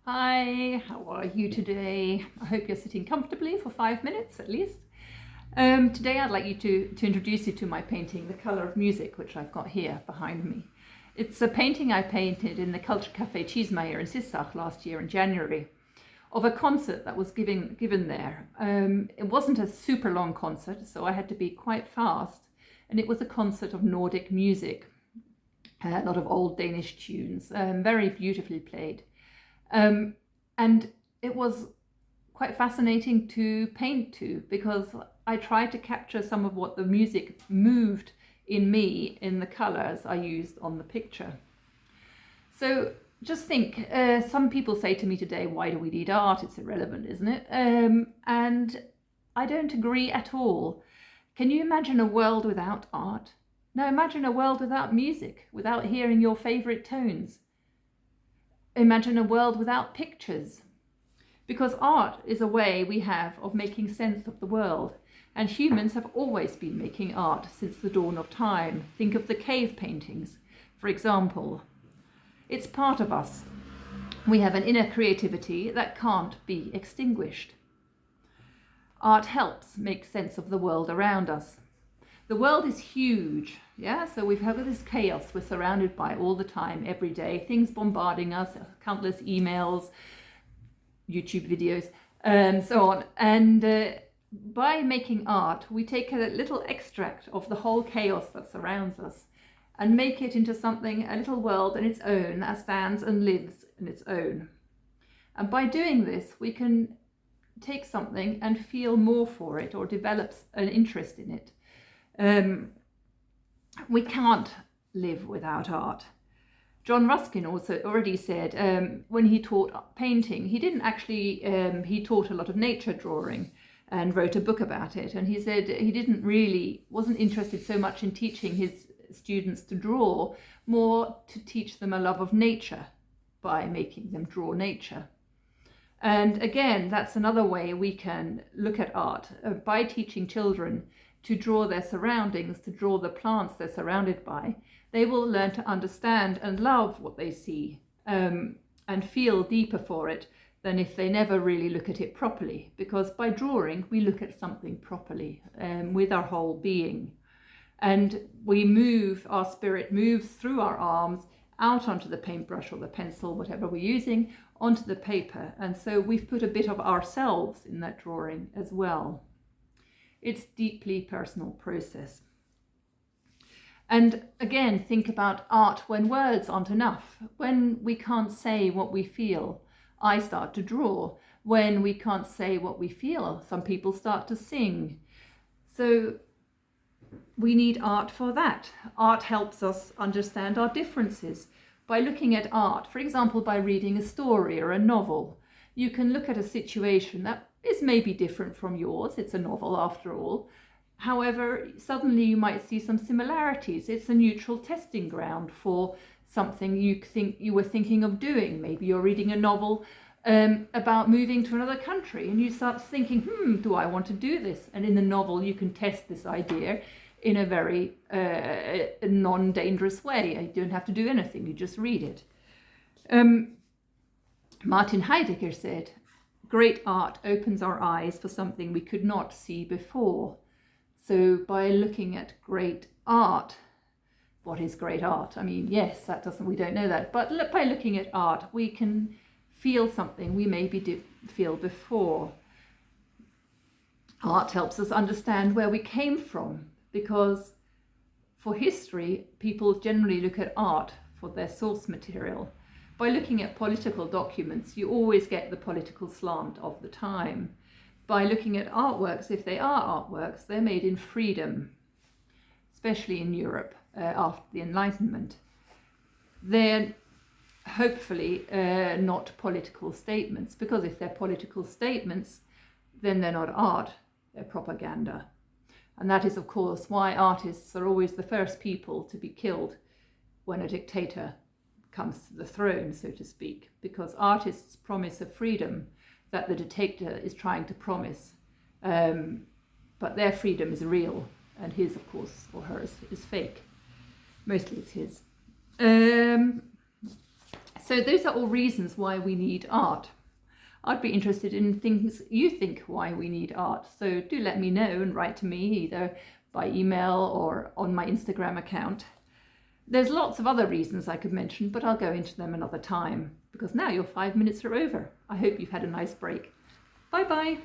Hi, how are you today? I hope you're sitting comfortably for 5 minutes at least. Today I'd like to introduce you to my painting, The Colour of Music, which I've got here behind me. It's a painting I painted in the Culture Café Cheesemeyer in Sissach last year in January of a concert that was given there. It wasn't a super long concert, so I had to be quite fast, and it was a concert of Nordic music, a lot of old Danish tunes, very beautifully played. And it was quite fascinating to paint to, because I tried to capture some of what the music moved in me in the colors I used on the picture. So just think, some people say to me today, why do we need art? It's irrelevant, isn't it? And I don't agree at all. Can you imagine a world without art? Now imagine a world without music, without hearing your favorite tones. Imagine a world without pictures, because art is a way we have of making sense of the world, and humans have always been making art since the dawn of time. Think of the cave paintings, for example. It's part of us. We have an inner creativity that can't be extinguished. Art helps make sense of the world around us. The world is huge, yeah? So we've had this chaos we're surrounded by all the time, every day, things bombarding us, countless emails, YouTube videos, so on. And by making art, we take a little extract of the whole chaos that surrounds us and make it into something, a little world in its own that stands and lives in its own. And by doing this, we can take something and feel more for it or develop an interest in it. We can't live without art. John Ruskin also already said, when he taught painting, he didn't actually, he taught a lot of nature drawing and wrote a book about it. And he said he wasn't interested so much in teaching his students to draw, more to teach them a love of nature by making them draw nature. And again, that's another way we can look at art, by teaching children to draw their surroundings, to draw the plants they're surrounded by. They will learn to understand and love what they see, and feel deeper for it than if they never really look at it properly. Because by drawing, we look at something properly, with our whole being. And our spirit moves through our arms, out onto the paintbrush or the pencil, whatever we're using, onto the paper. And so we've put a bit of ourselves in that drawing as well. It's deeply personal process. And again, think about art when words aren't enough. When we can't say what we feel, I start to draw. When we can't say what we feel, some people start to sing. So we need art for that. Art helps us understand our differences. By looking at art, for example, by reading a story or a novel, you can look at a situation that is maybe different from yours. It's a novel after all. However, suddenly you might see some similarities. It's a neutral testing ground for something you were thinking of doing. Maybe you're reading a novel about moving to another country, and you start thinking, do I want to do this? And in the novel, you can test this idea in a very non-dangerous way. You don't have to do anything, you just read it. Martin Heidegger said, great art opens our eyes for something we could not see before. So by looking at great art, what is great art? I mean, yes, we don't know that, but by looking at art, we can feel something we maybe did feel before. Art helps us understand where we came from, because for history, people generally look at art for their source material. By looking at political documents, you always get the political slant of the time. By looking at artworks, if they are artworks, they're made in freedom, especially in Europe after the Enlightenment. They're hopefully not political statements, because if they're political statements, then they're not art, they're propaganda. And that is, of course, why artists are always the first people to be killed when a dictator comes to the throne, so to speak, because artists promise a freedom that the dictator is trying to promise, but their freedom is real, and his, of course, or hers, is fake. Mostly it's his. So those are all reasons why we need art. I'd be interested in things you think why we need art. So do let me know and write to me either by email or on my Instagram account. There's lots of other reasons I could mention, but I'll go into them another time because now your 5 minutes are over. I hope you've had a nice break. Bye bye.